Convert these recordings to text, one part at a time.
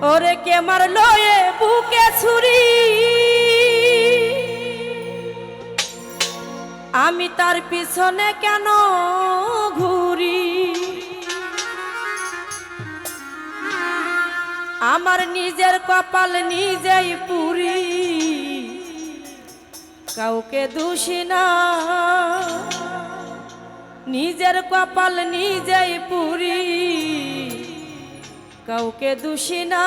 ওরে কে মারলো এ বুকে ছুরি, আমি তার পিছনে কেন ঘুরি। আমার নিজের কপাল নিজেই পুরি, কাউকে দোষী না। নিজের কপাল নিজেই পুরি, কাউকে দোষী না।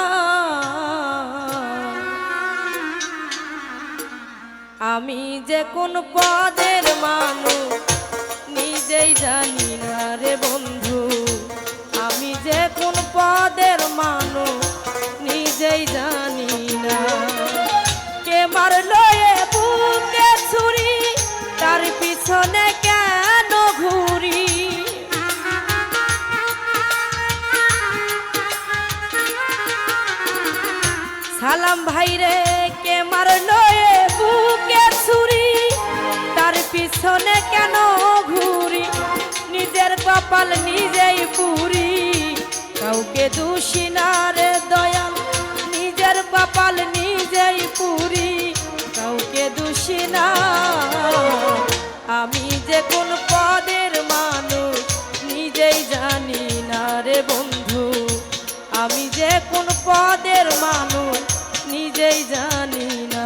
আমি যে কোন পদের মানুষ নিজেই জানি না রে বন্ধু। আমি যে কোন পদের মানুষ নিজেই জানি না। কে মারলো এ বুকে ছুরি, তার পিছনে কেন ঘুরি। সালাম ভাইরে কে মারলো এ বুকে ছুরি, তার পিছনে কেন ঘুরি। নিজের কপাল নিজেই পুরি, কাউকে দোষী না রে দয়াল। নিজের কপাল নিজেই পুরি, কাউকে দোষী না। আমি যে কোন পদের মানুষ নিজেই জানি না রে বন্ধু। আমি যে কোন পদের মানুষ নিজেই জানি না।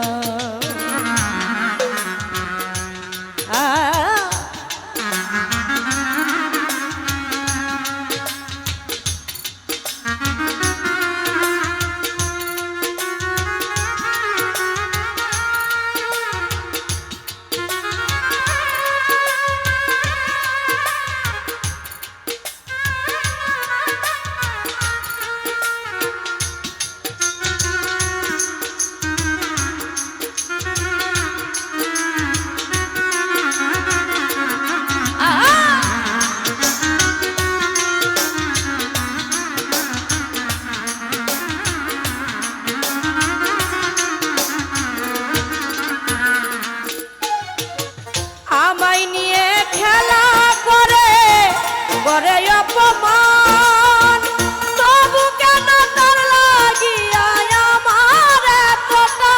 আমায় নিয়ে খেলা করে বড় অপমান, তবু কেন তার লাগিয়া আমার এতটা।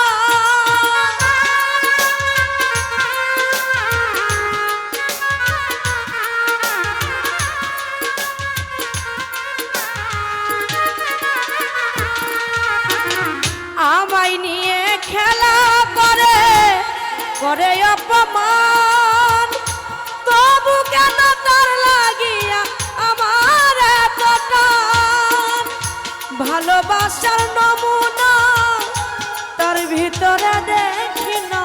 আমায় নিয়ে খেলা করে করে অপমান, তবু কেন তার লাগিয়া আমার এতটা। ভালোবাসার নমুনা তার ভিতরে দেখি না।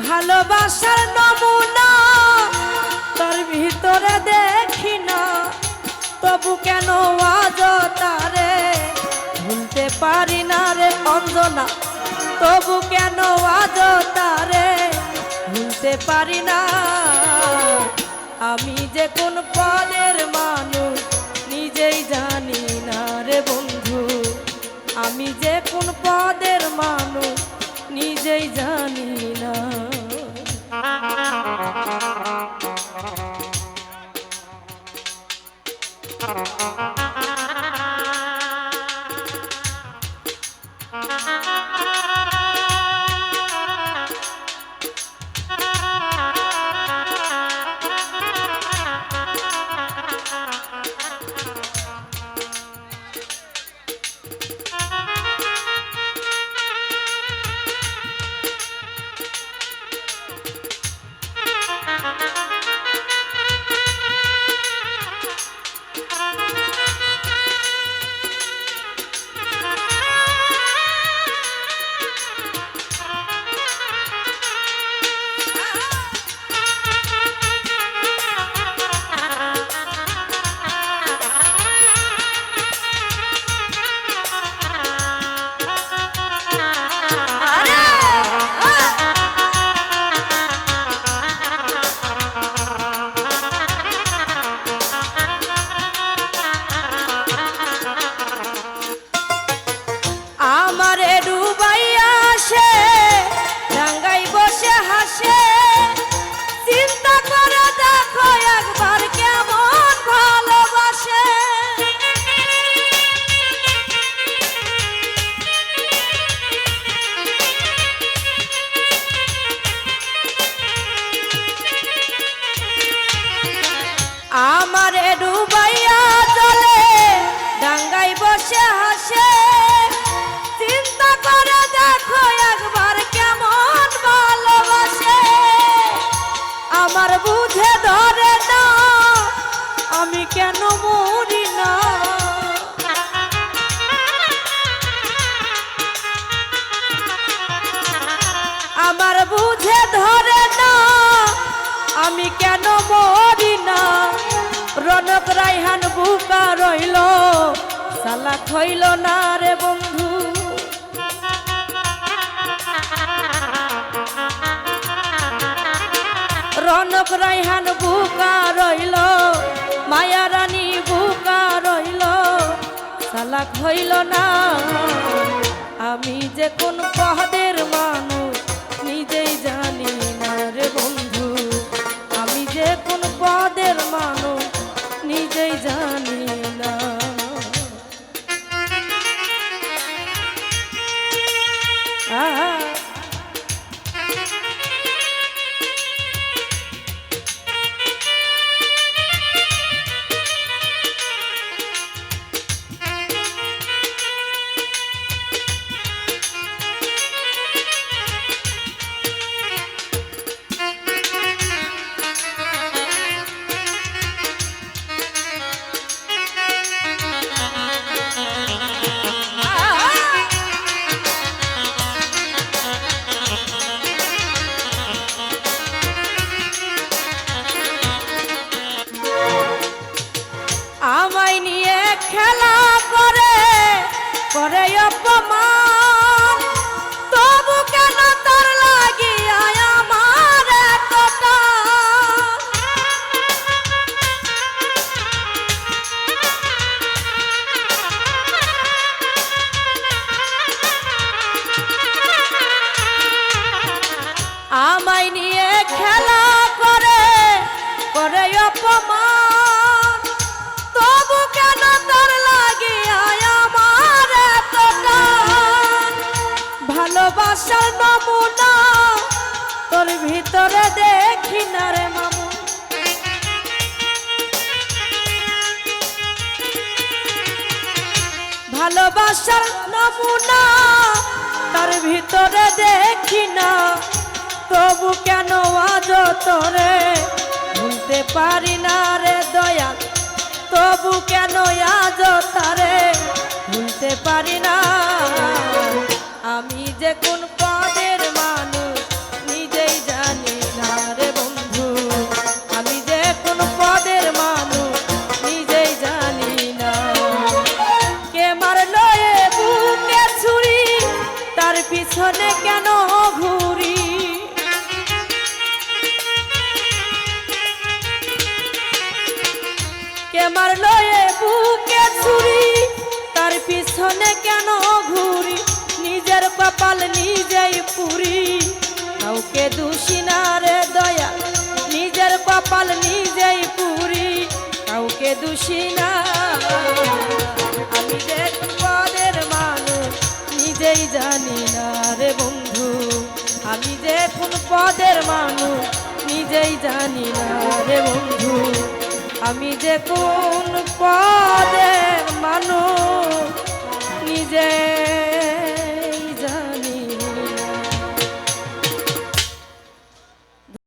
ভালোবাসার নমুনা তার ভিতরে দেখি না। তবু কেন আজ তারে ভুলতে পারি না রে অঞ্জনা। তবু কেন আজ তারে ভুলতে পারি না। আমি যে কোন পদের মানুষ নিজেই জানি না রে বন্ধু। আমি যে কোন পদের মানুষ নিজেই জানি না। আমারে ডুবাইয়া জলে ডাঙ্গাই বসে হাসে চিন্তা করে দেখো একবার কেমন ভালোবাসে আমার বুঝে ধরে না আমি কেন মরি না আমার বুঝে ধরে না আমি কেন মরি না রনক রাইহান বুকা রইল সালাক হইল না রে বন্ধু রনক রাইহান বুকা রইল মায়া রানী বুকা রইল সালাক হইল না আমি যে কোন পদের মানুষ নিজেই জানি না রে বন্ধু আমি যে কোন পদের মানুষ নিজেই জানি না আমায় নিয়ে খেলা করে করে অপমান তবু কেন তার লাগিয়া আমার এতটা আমায় নিয়ে খেলা করে করে অপমান তবু কেন তোর লাগিয়া আমার এতটা ভালোবাসার নমুনা তোর ভিতরে দেখি না রে মামু ভালোবাসার নমুনা তোর ভিতরে দেখি না তবু কেন আজ তোরে ভুলতে পারি না রে দয়াল তবু কেন আজ তারে ভুলতে পারি না আমি যে কোন পদের মানুষ নিজেই জানি না রে বন্ধু আমি যে কোন পদের মানুষ নিজেই জানি না কে মারলো এ বুকে ছুরি তার পিছনে কেন ঘুরি কে মারলো এ বুকে ছুরি তার পিছনে কেন ঘুরি নিজের কপাল নিজেই পুরি কাউকে দোষী না রে দয়া নিজের কপাল নিজেই পুরি কাউকে দোষী না আমি যে পদের মানুষ নিজেই জানি না রে বন্ধু আমি যে কোন পদের মানুষ নিজেই জানি না রে বন্ধু আমি যে কোন পদের মানুষ